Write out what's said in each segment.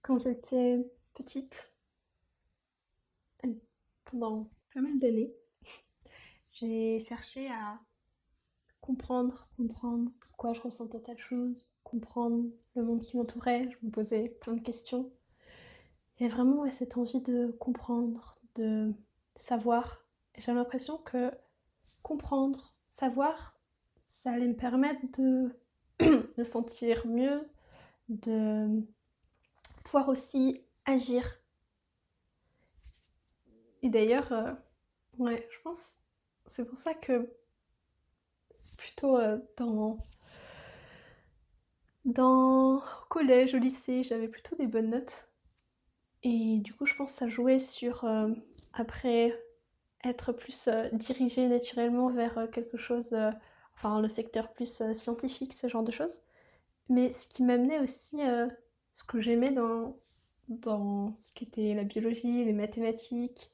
Quand j'étais petite, pendant pas mal d'années, j'ai cherché à comprendre pourquoi je ressentais telle chose, comprendre le monde qui m'entourait. Je me posais plein de questions. Il y avait vraiment cette envie de comprendre, de savoir. Et j'avais l'impression que comprendre, savoir, ça allait me permettre de me sentir mieux, de pouvoir aussi agir. Et d'ailleurs, ouais, je pense c'est pour ça que plutôt dans collège, au lycée, j'avais plutôt des bonnes notes. Et du coup, je pense que ça jouait sur après être plus dirigée naturellement vers quelque chose, enfin le secteur plus scientifique, ce genre de choses. Mais ce qui m'amenait aussi, ce que j'aimais dans ce qui était la biologie, les mathématiques,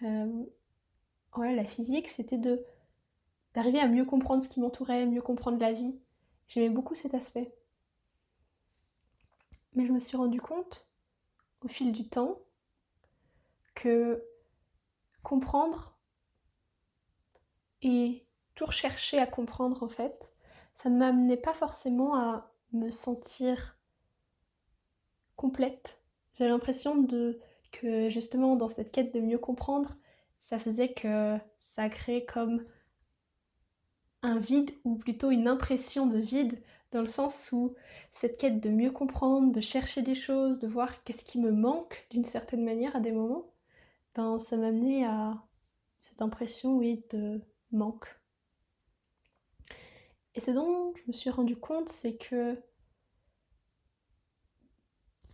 euh, ouais, la physique, c'était d'arriver à mieux comprendre ce qui m'entourait, mieux comprendre la vie. J'aimais beaucoup cet aspect. Mais je me suis rendu compte, au fil du temps, que comprendre et toujours chercher à comprendre, en fait, ça ne m'amenait pas forcément à me sentir complète. J'avais l'impression que justement, dans cette quête de mieux comprendre, ça faisait que ça créait comme un vide, ou plutôt une impression de vide, dans le sens où cette quête de mieux comprendre, de chercher des choses, de voir qu'est-ce qui me manque d'une certaine manière à des moments, ben ça m'amenait à cette impression, oui, de manque. Et ce dont je me suis rendu compte, c'est que,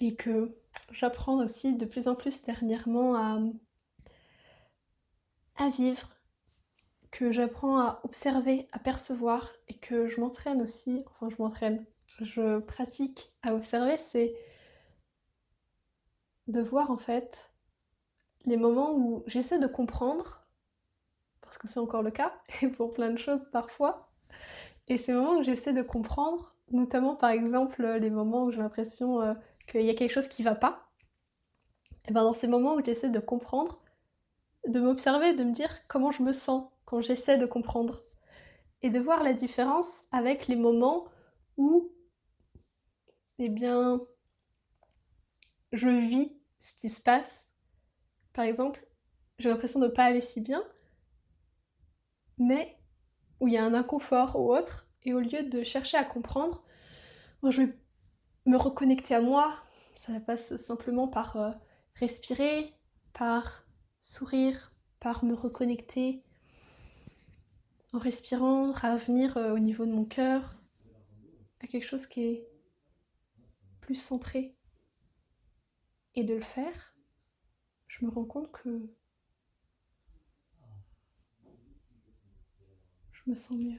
et que j'apprends aussi de plus en plus dernièrement à vivre, que j'apprends à observer, à percevoir, et que je m'entraîne aussi, enfin je pratique à observer, c'est de voir en fait les moments où j'essaie de comprendre, parce que c'est encore le cas, et pour plein de choses parfois, et ces moments où j'essaie de comprendre, notamment par exemple les moments où j'ai l'impression qu'il y a quelque chose qui va pas, et ben dans ces moments où j'essaie de comprendre, de m'observer, de me dire comment je me sens quand j'essaie de comprendre, et de voir la différence avec les moments où, eh bien, je vis ce qui se passe. Par exemple, j'ai l'impression de ne pas aller si bien, mais où il y a un inconfort ou autre, et au lieu de chercher à comprendre, moi je vais me reconnecter à moi. Ça passe simplement par respirer, par sourire, par me reconnecter en respirant, revenir au niveau de mon cœur, à quelque chose qui est plus centré. Et de le faire, je me rends compte que je me sens mieux.